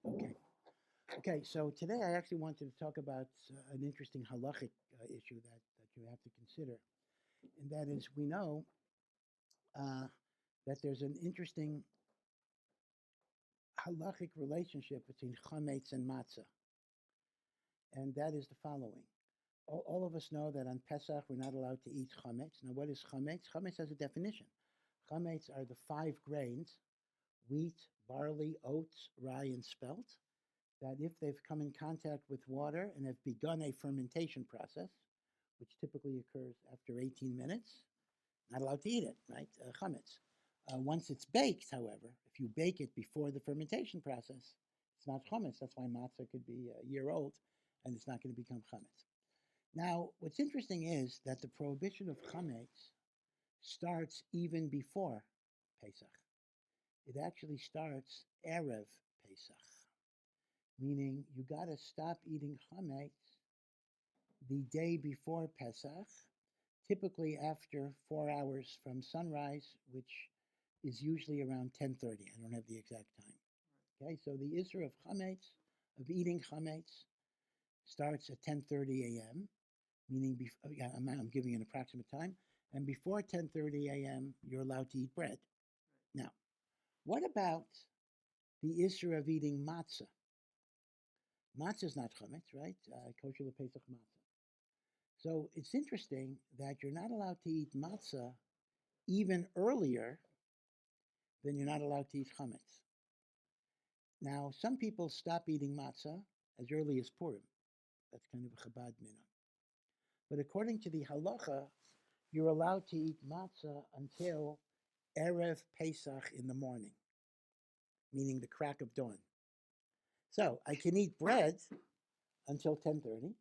Okay. Okay. So today I actually wanted to talk about an interesting halachic issue that you have to consider, and that is we know uh, that there's an interesting halachic relationship between chametz and matzah, and that is the following. All of us know that on Pesach we're not allowed to eat chametz. Now, what is chametz? Chametz has a definition. Chametz are the five grains: wheat, barley, oats, rye, and spelt, that if they've come in contact with water and have begun a fermentation process, which typically occurs after 18 minutes, not allowed to eat it, right? Chametz. Once it's baked, however, if you bake it before the fermentation process, it's not chametz. That's why matzah could be a year old and it's not going to become chametz. Now, what's interesting is that the prohibition of chametz starts even before Pesach. It actually starts Erev Pesach, meaning you got to stop eating chametz the day before Pesach, typically after 4 hours from sunrise, which is usually around 10:30. I don't have the exact time. Okay, so the issue of chametz, of eating chametz, starts at 10:30 a.m., meaning yeah, I'm giving an approximate time, and before 10:30 a.m. you're allowed to eat bread. Now, what about the issue of eating matzah? Matzah is not chametz, right? Kosher Pesach matzah. So it's interesting that you're not allowed to eat matzah even earlier than you're not allowed to eat chametz. Now, some people stop eating matzah as early as Purim. That's kind of a Chabad minhag. But according to the halacha, you're allowed to eat matzah until Erev Pesach in the morning, meaning the crack of dawn. So I can eat bread until 10:30,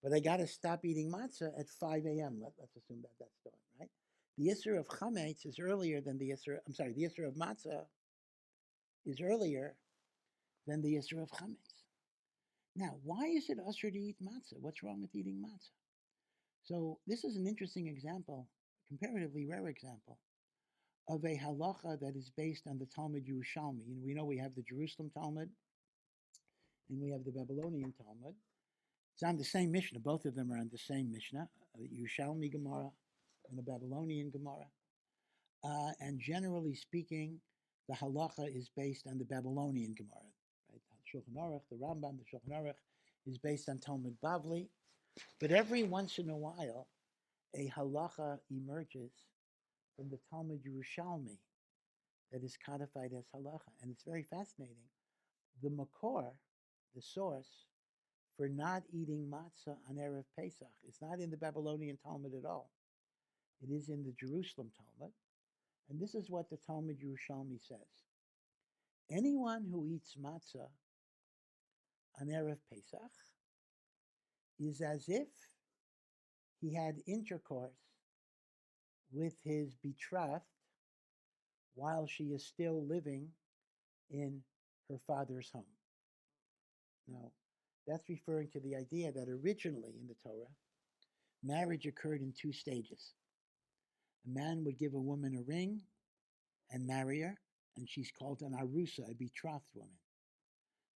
but I got to stop eating matzah at 5 a.m. Let's assume that that's dawn, right? The issur of chametz is earlier than the issur. I'm sorry, the issur of matzah is earlier than the issur of chametz. Now, why is it usher to eat matzah? What's wrong with eating matzah? So this is an interesting example, comparatively rare example, of a halacha that is based on the Talmud Yerushalmi. And we know we have the Jerusalem Talmud and we have the Babylonian Talmud. It's on the same Mishnah. Both of them are on the same Mishnah, the Yerushalmi Gemara and the Babylonian Gemara. And generally speaking, the halacha is based on the Babylonian Gemara. Right? Shulchan Aruch, the Rambam, the Shulchan Aruch is based on Talmud Bavli. But every once in a while, a halacha emerges from the Talmud Yerushalmi that is codified as halacha. And it's very fascinating. The makor, the source for not eating matzah on Erev Pesach is not in the Babylonian Talmud at all. It is in the Jerusalem Talmud. And this is what the Talmud Yerushalmi says. Anyone who eats matzah on Erev Pesach is as if he had intercourse with his betrothed while she is still living in her father's home. Now, that's referring to the idea that originally in the Torah, marriage occurred in two stages. A man would give a woman a ring and marry her, and she's called an arusa, a betrothed woman.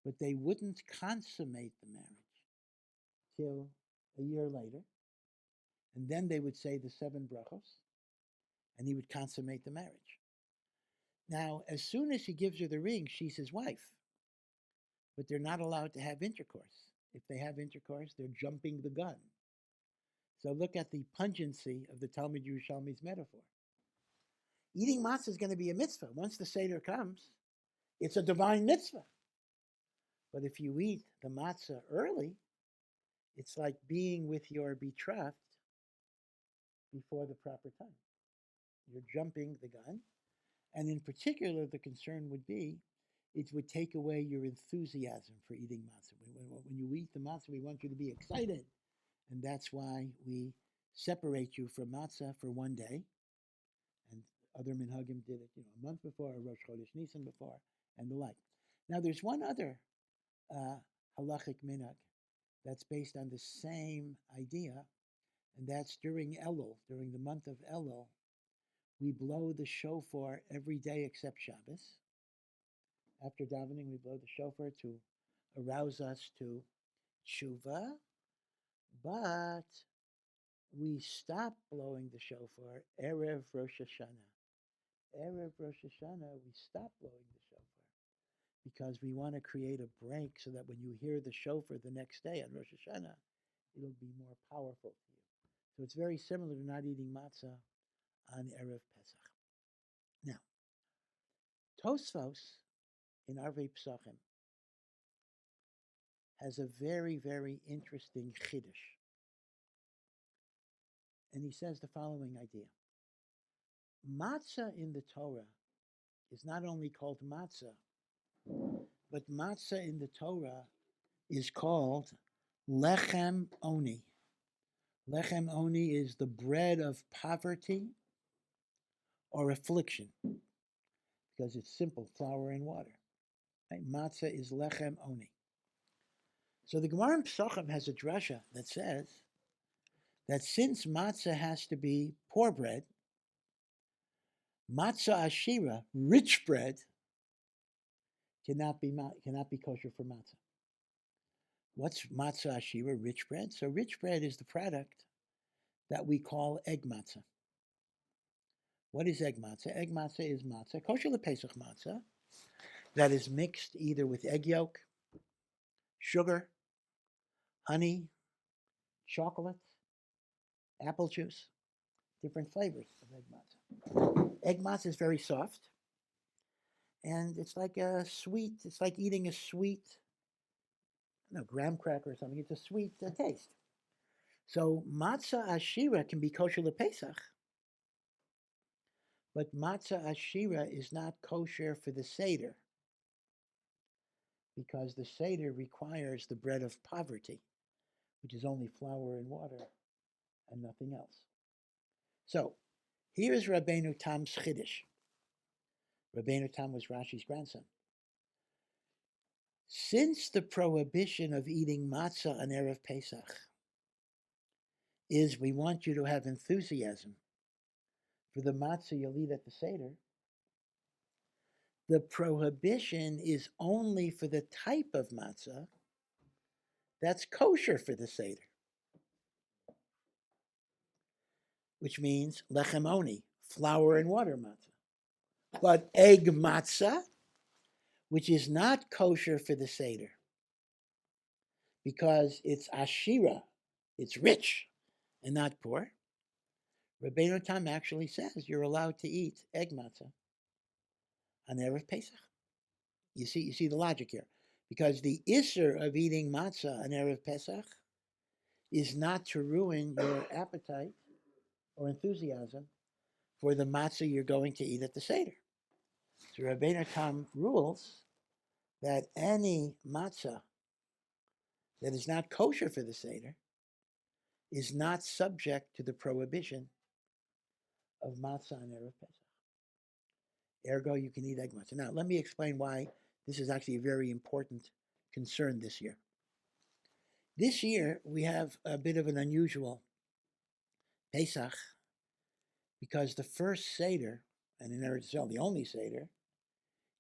But they wouldn't consummate the marriage till a year later, and then they would say the 7 brachos, and he would consummate the marriage. Now, as soon as he gives her the ring, she's his wife, but they're not allowed to have intercourse. If they have intercourse, they're jumping the gun. So look at the pungency of the Talmud Yerushalmi's metaphor. Eating matzah is going to be a mitzvah. Once the Seder comes, it's a divine mitzvah. But if you eat the matzah early, it's like being with your betrothed before the proper time. You're jumping the gun. And in particular, the concern would be it would take away your enthusiasm for eating matzah. When you eat the matzah, we want you to be excited. And that's why we separate you from matzah for one day. And other minhagim did it, a month before, or Rosh Chodesh Nisan before, and the like. Now, there's one other halachic minhag that's based on the same idea, and that's during Elul, during the month of Elul, we blow the shofar every day except Shabbos. After davening, we blow the shofar to arouse us to tshuva, but we stop blowing the shofar Erev Rosh Hashanah. Erev Rosh Hashanah, we stop blowing the shofar because we want to create a break so that when you hear the shofar the next day on Rosh Hashanah, it'll be more powerful for you. So it's very similar to not eating matzah on Erev Pesach. Now, Tosfos in Arvei Pesachim has a very, very interesting chiddush. And he says the following idea. Matzah in the Torah is not only called matzah, but matzah in the Torah is called lechem oni. Lechem oni is the bread of poverty or affliction, because it's simple, flour and water. Right? Matzah is lechem oni. So the Gemara in Pesachim has a drasha that says that since matzah has to be poor bread, matzah ashira, rich bread, cannot be kosher for matzah. What's matzah ashira, rich bread? So rich bread is the product that we call egg matzah. What is egg matzah? Egg matzah is matzah, kosher Pesach matzah, that is mixed either with egg yolk, sugar, honey, chocolate, apple juice, different flavors of egg matzah. Egg matzah is very soft, and it's like it's like eating a sweet, graham cracker or something. It's a sweet taste. So matzah ashira can be kosher Pesach, but matzah ashira is not kosher for the Seder, because the Seder requires the bread of poverty, which is only flour and water and nothing else. So here is Rabbeinu Tam's chiddush. Rabbeinu Tam was Rashi's grandson. Since the prohibition of eating matzah on Erev Pesach is we want you to have enthusiasm for the matzah you'll eat at the Seder, the prohibition is only for the type of matzah that's kosher for the Seder, which means lechem oni, flour and water matzah. But egg matzah, which is not kosher for the Seder, because it's ashira, it's rich and not poor, Rabbeinu Tam actually says you're allowed to eat egg matzah on Erev Pesach. You see the logic here. Because the isser of eating matzah on Erev Pesach is not to ruin your appetite or enthusiasm for the matzah you're going to eat at the Seder. So Rabbeinu Tam rules that any matzah that is not kosher for the Seder is not subject to the prohibition of matzah on Erev Pesach. Ergo, you can eat egg matzah. Now, let me explain why this is actually a very important concern this year. This year, we have a bit of an unusual Pesach, because the first Seder, and in Eretz Yisrael, the only Seder,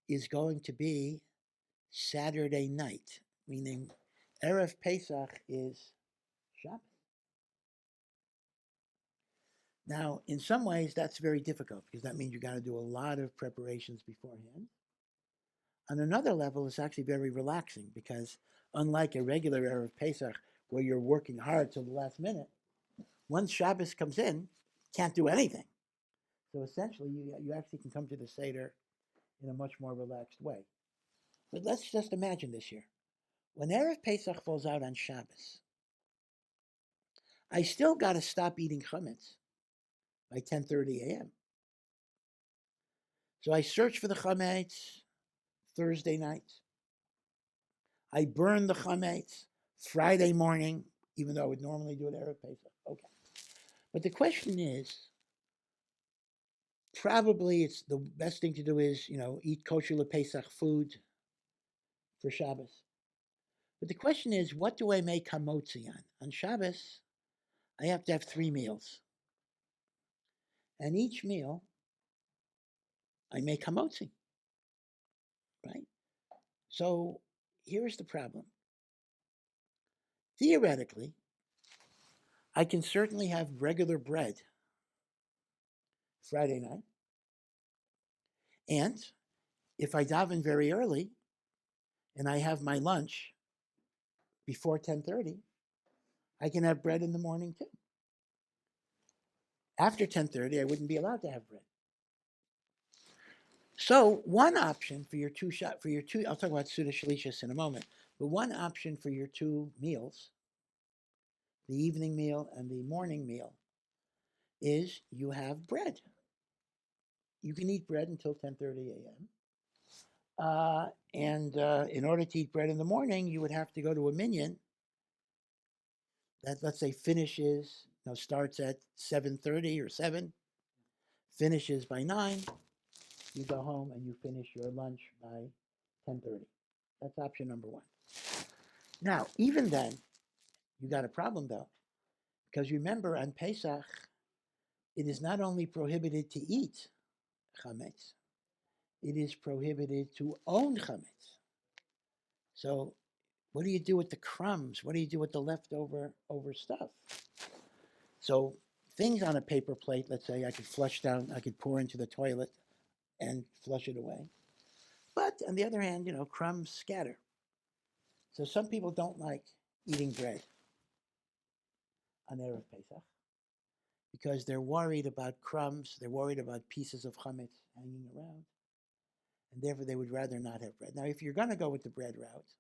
is going to be Saturday night, meaning Erev Pesach is Shabbat. Now, in some ways, that's very difficult, because that means you got to do a lot of preparations beforehand. On another level, it's actually very relaxing, because unlike a regular Erev Pesach, where you're working hard till the last minute, once Shabbos comes in, can't do anything. So essentially, you actually can come to the Seder in a much more relaxed way. But let's just imagine this year. When Erev Pesach falls out on Shabbos, I still got to stop eating chametz by 10:30 a.m. So I search for the chametz Thursday night. I burn the chametz Friday morning, even though I would normally do it Erev Pesach. Okay. But the question is, probably it's the best thing to do is, eat kosher Pesach food for Shabbos. But the question is, what do I make hamotzi on? On Shabbos, I have to have 3 meals. And each meal, I make hamotzi, right? So here's the problem. Theoretically, I can certainly have regular bread Friday night, and if I daven very early and I have my lunch before 10:30, I can have bread in the morning too. After 10:30, I wouldn't be allowed to have bread. So one option for your I'll talk about Suda Shalishis in a moment, but one option for your two meals, the evening meal and the morning meal, is you have bread. You can eat bread until 10:30 a.m. And in order to eat bread in the morning, you would have to go to a minyan that, let's say, starts at 7:30 or 7, finishes by 9. You go home and you finish your lunch by 10:30. That's option number one. Now, even then, you got a problem though, because remember on Pesach, it is not only prohibited to eat chametz, it is prohibited to own chametz. So what do you do with the crumbs? What do you do with the leftover stuff? So things on a paper plate, let's say, I could pour into the toilet and flush it away. But on the other hand, crumbs scatter. So some people don't like eating bread on Erev Pesach because they're worried about crumbs, they're worried about pieces of chametz hanging around, and therefore they would rather not have bread. Now, if you're going to go with the bread route,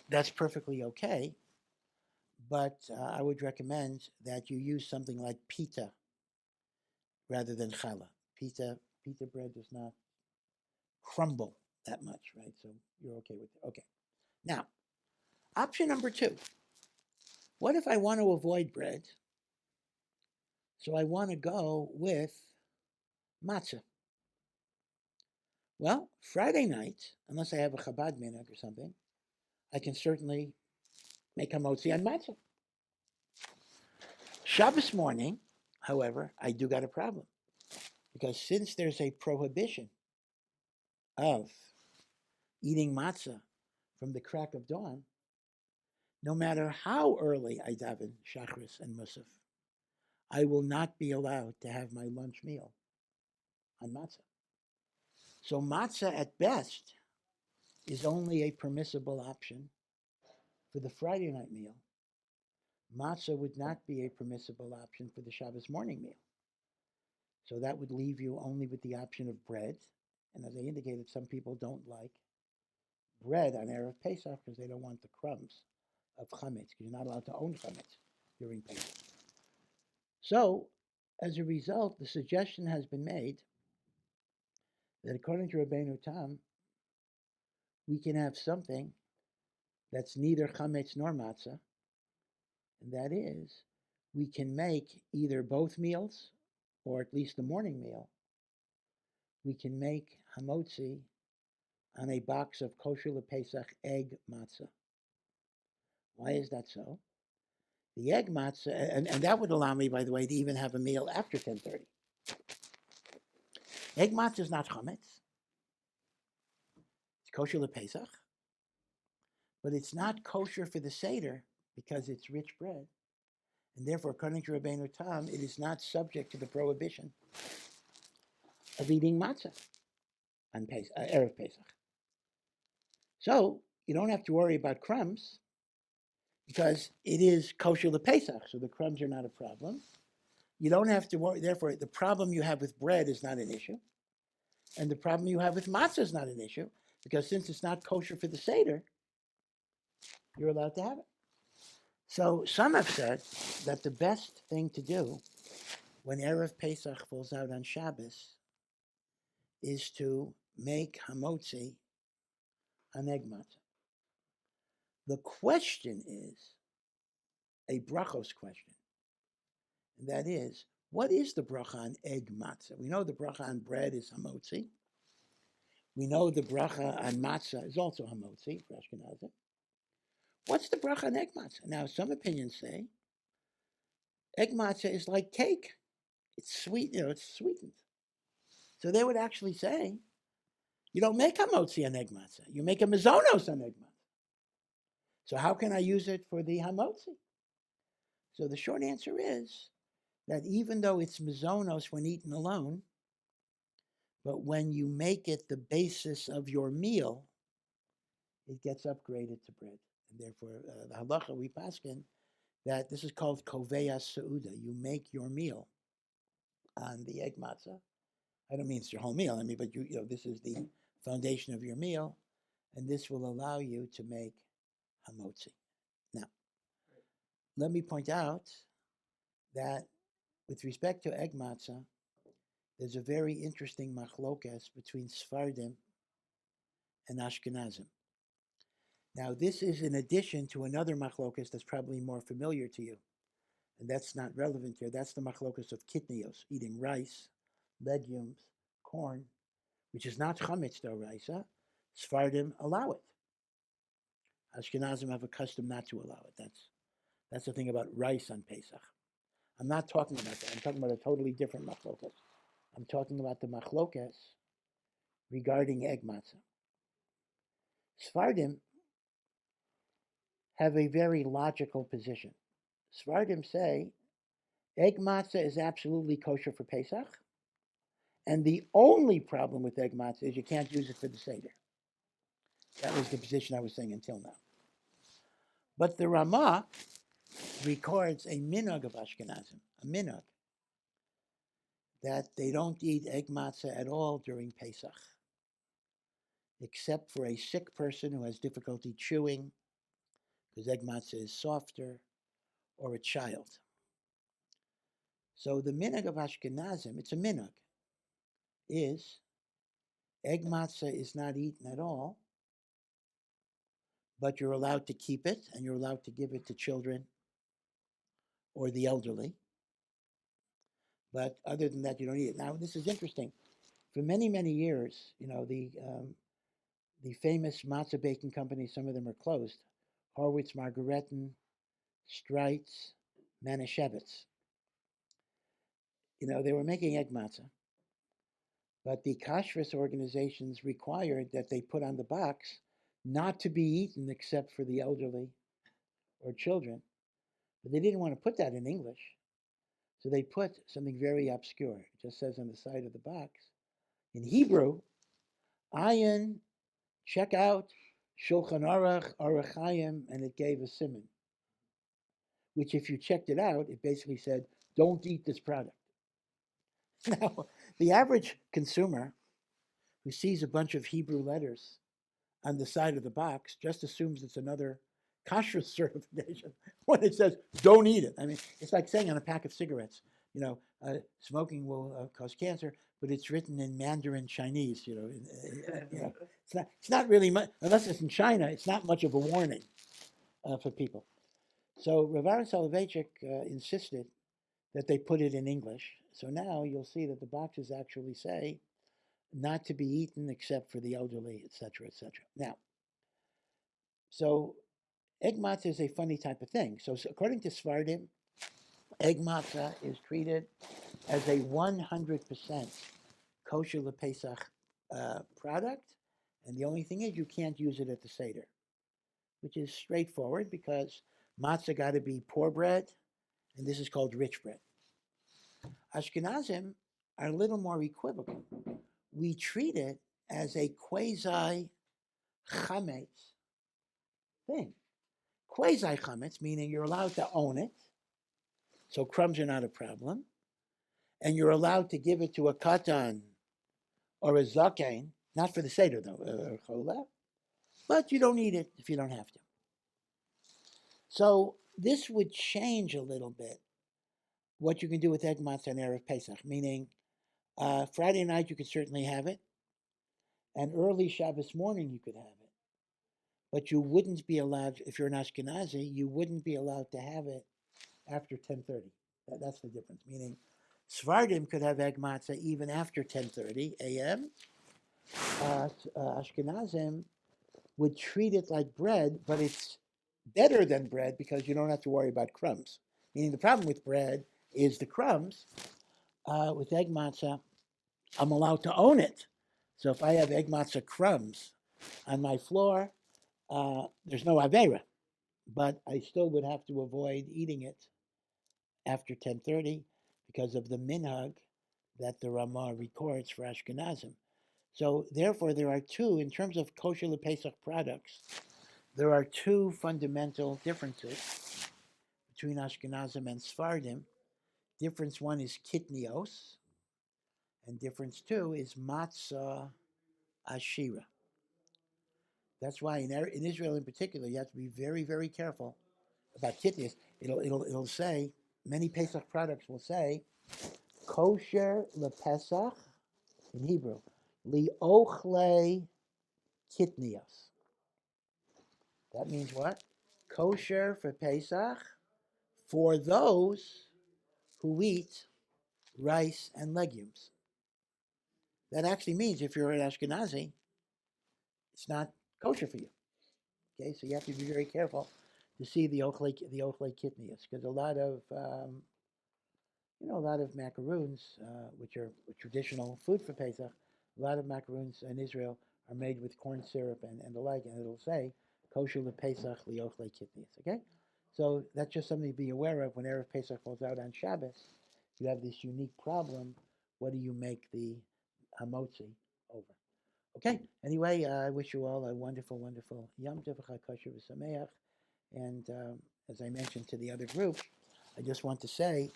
that's perfectly okay, but I would recommend that you use something like pita rather than challah. Pita bread does not crumble that much, right? So you're okay with it. Okay. Now, option number 2. What if I want to avoid bread? So I want to go with matzah. Well, Friday night, unless I have a Chabad minhag or something, I can certainly make a motzi on matzah. Shabbos morning, however, I do got a problem. Because since there's a prohibition of eating matzah from the crack of dawn, no matter how early I daven Shachris and Musaf, I will not be allowed to have my lunch meal on matzah. So matzah at best is only a permissible option for the Friday night meal. Matzah would not be a permissible option for the Shabbos morning meal. So that would leave you only with the option of bread. And as I indicated, some people don't like bread on Erev Pesach because they don't want the crumbs of chametz, because you're not allowed to own chametz during Pesach. So, as a result, the suggestion has been made that according to Rabbeinu Tam, we can have something that's neither chametz nor matzah, and that is, we can make either both meals, or at least the morning meal. We can make hamotzi on a box of kosher lePesach egg matzah. Why is that so? The egg matzah, and that would allow me, by the way, to even have a meal after 10:30. Egg matzah is not chametz. It's kosher lePesach, but it's not kosher for the Seder because it's rich bread. And therefore, according to Rabbeinu Tam, it is not subject to the prohibition of eating matzah on Erev Pesach. So you don't have to worry about crumbs because it is kosher lePesach, so the crumbs are not a problem. You don't have to worry. Therefore, the problem you have with bread is not an issue. And the problem you have with matzah is not an issue, because since it's not kosher for the Seder, you're allowed to have it. So some have said that the best thing to do when Erev Pesach falls out on Shabbos is to make hamotzi on egg matzah. The question is a brachos question, and that is, what is the bracha on egg matzah? We know the bracha on bread is hamotzi. We know the bracha on matzah is also hamotzi for Ashkenazi. What's the bracha on egg matzah? Now, some opinions say egg matzah is like cake. It's sweet, it's sweetened. So they would actually say You don't make hamotzi on egg matzah. You make a mizonos on egg matzah. So how can I use it for the hamotzi? So the short answer is that even though it's mizonos when eaten alone, but when you make it the basis of your meal, it gets upgraded to bread. And therefore, the halacha we paskin that this is called koveya seuda. You make your meal on the egg matzah. I don't mean it's your whole meal. I mean, but you know, this is the foundation of your meal, and this will allow you to make hamotzi. Now, let me point out that with respect to egg matzah, there's a very interesting machlokas between Sfardim and Ashkenazim. Now, this is in addition to another machlokas that's probably more familiar to you, and that's not relevant here. That's the machlokas of kitnios, eating rice, legumes, corn, which is not chametz d'oraisa. Sfardim allow it. Ashkenazim have a custom not to allow it. That's the thing about rice on Pesach. I'm not talking about that. I'm talking about a totally different machlokas. I'm talking about the machlokas regarding egg matzah. Sfardim have a very logical position. Sfardim say egg matzah is absolutely kosher for Pesach, and the only problem with egg matzah is you can't use it for the Seder. That was the position I was saying until now. But the Ramah records a minhag of Ashkenazim, a minhag, that they don't eat egg matzah at all during Pesach, except for a sick person who has difficulty chewing, because egg matzah is softer, or a child. So the minhag of Ashkenazim, it's a minhag, is egg matzah is not eaten at all, but you're allowed to keep it, and you're allowed to give it to children or the elderly. But other than that, you don't eat it. Now, this is interesting. For many, many years, you know, the famous matzah baking companies, some of them are closed. Horwitz, Margaretten, Streitz, Manischewitz. You know, they were making egg matzah. But the kashrus organizations required that they put on the box not to be eaten except for the elderly or children. But they didn't want to put that in English. So they put something very obscure. It just says on the side of the box, in Hebrew, ayin, check out, Shulchan Aruch, Aruch Chaim, and it gave a siman. Which if you checked it out, it basically said, don't eat this product. Now, the average consumer who sees a bunch of Hebrew letters on the side of the box just assumes it's another kashrus certification when it says, don't eat it. I mean, it's like saying on a pack of cigarettes, you know, smoking will cause cancer, but it's written in Mandarin Chinese, you know. It's not really much, unless it's in China, it's not much of a warning for people. So Rav Aaron Soloveitchik insisted that they put it in English. So now you'll see that the boxes actually say not to be eaten except for the elderly, etc., etc. Now, so egg matzah is a funny type of thing. So according to Sfardim, egg matzah is treated as a 100% kosher LePesach product, and the only thing is you can't use it at the Seder, which is straightforward because matzah got to be poor bread, and this is called rich bread. Ashkenazim are a little more equivocal. We treat it as a quasi chametz thing. Quasi chametz, meaning you're allowed to own it, so crumbs are not a problem, and you're allowed to give it to a katan or a zaken, not for the Seder though, or cholah, but you don't eat it if you don't have to. So this would change a little bit what you can do with egg matzah on Erev Pesach, meaning Friday night you could certainly have it, and early Shabbos morning you could have it. But you wouldn't be allowed, if you're an Ashkenazi, you wouldn't be allowed to have it after 10:30. That's the difference, meaning Sfardim could have egg matzah even after 10:30 a.m. Ashkenazim would treat it like bread, but it's better than bread because you don't have to worry about crumbs. Meaning the problem with bread is the crumbs. With egg matzah, I'm allowed to own it, So if I have egg matzah crumbs on my floor, there's no avera, but I still would have to avoid eating it after 10:30 because of the minhag that the Ramah records for Ashkenazim. So therefore, there are two, in terms of kosher Pesach products, there are two fundamental differences between Ashkenazim and Sfardim. Difference one is kitnios, and difference two is matzah ashira. That's why in Israel in particular, you have to be very, very careful about kitnios. It'll say, many Pesach products will say, kosher lepesach, in Hebrew, liochle kitnios. That means what? Kosher for Pesach for those who eat rice and legumes. That actually means if you're an Ashkenazi, it's not kosher for you. Okay, so you have to be very careful to see the ochle kitnias, because a lot of macaroons, which are traditional food for Pesach, a lot of macaroons in Israel are made with corn syrup and the like, and it'll say kosher lepesach liochle kitnias. Okay, so that's just something to be aware of when Erev Pesach falls out on Shabbos. You have this unique problem. What do you make the hamotzi over? Okay, anyway, I wish you all a wonderful, wonderful Yom Tov Kosher Somayach. And as I mentioned to the other group, I just want to say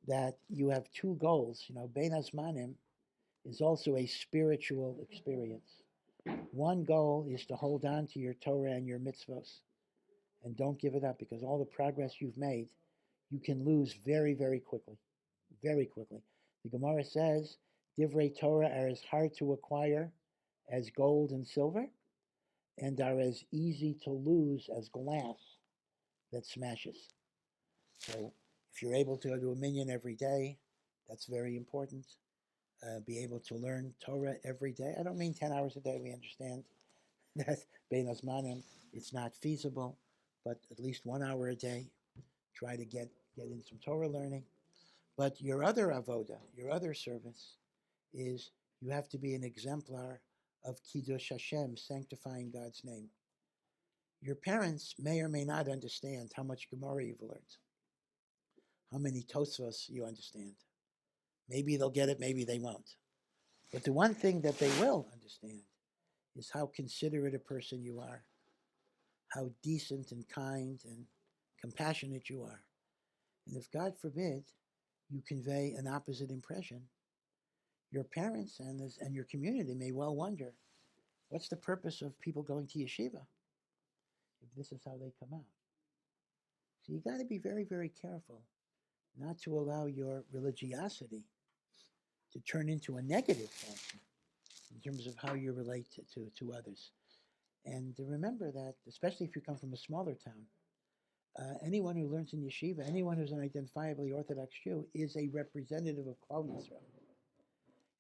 that you have two goals. Bein Hazmanim is also a spiritual experience. One goal is to hold on to your Torah and your mitzvos, and don't give it up, because all the progress you've made, you can lose very, very quickly. Very quickly. The Gemara says, Divrei Torah are as hard to acquire as gold and silver, and are as easy to lose as glass that smashes. So if you're able to go to a minyan every day, that's very important. Be able to learn Torah every day. I don't mean 10 hours a day. We understand that Bein Hazmanim, it's not feasible, but at least 1 hour a day. Try to get in some Torah learning. But your other avoda, your other service, is you have to be an exemplar of Kiddush Hashem, sanctifying God's name. Your parents may or may not understand how much Gemara you've learned, how many Tosfos you understand. Maybe they'll get it, maybe they won't. But the one thing that they will understand is how considerate a person you are, how decent and kind and compassionate you are. And if, God forbid, you convey an opposite impression, your parents and your community may well wonder, what's the purpose of people going to yeshiva if this is how they come out? So you got to be very, very careful not to allow your religiosity to turn into a negative function in terms of how you relate to others. And remember that, especially if you come from a smaller town, anyone who learns in yeshiva, anyone who's an identifiably Orthodox Jew, is a representative of Klal Yisrael.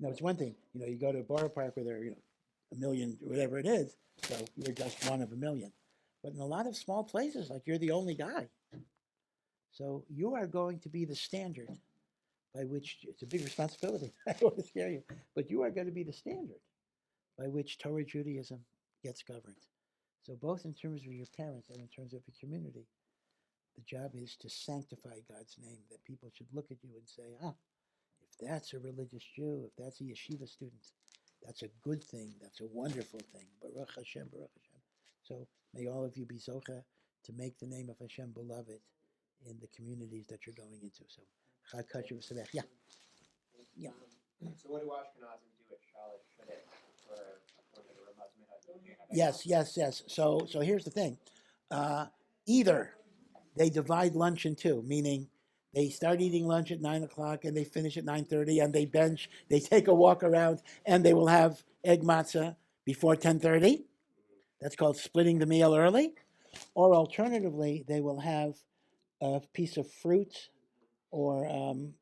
It's one thing, you go to a Borough Park where there are, a million, whatever it is, so you're just one of a million. But in a lot of small places, like you're the only guy. So you are going to be the standard by which, it's a big responsibility, I don't want to scare you, but you are going to be the standard by which Torah Judaism gets governed. So both in terms of your parents and in terms of your community, the job is to sanctify God's name, that people should look at you and say, if that's a religious Jew, if that's a yeshiva student, that's a good thing, that's a wonderful thing. Baruch Hashem, Baruch Hashem. So may all of you be zocha to make the name of Hashem beloved in the communities that you're going into. So, Chag Kosher V'Sameach. Yeah. So what do Ashkenazi do at Shabbos for the Ramaz Minhag? Yes. So here's the thing. Either they divide lunch in two, meaning they start eating lunch at 9 o'clock and they finish at 9:30, and they bench, they take a walk around, and they will have egg matzah before 10:30. That's called splitting the meal early. Or alternatively, they will have a piece of fruit or an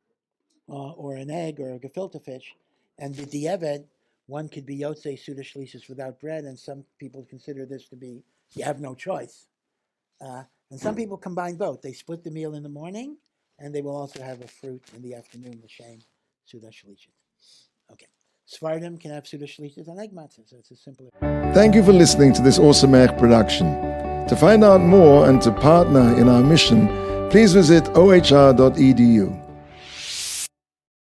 egg or a gefilte fish, and the dieved, one could be yotzei suda shlisis without bread, and some people consider this to be, you have no choice. And some people combine both. They split the meal in the morning, and they will also have a fruit in the afternoon, the shem suda shlisit. Okay. Svardim can have Suda Shlitas and egg matzah. So it's as simple as. Thank you for listening to this Ohr Somayach production. To find out more and to partner in our mission, please visit ohr.edu.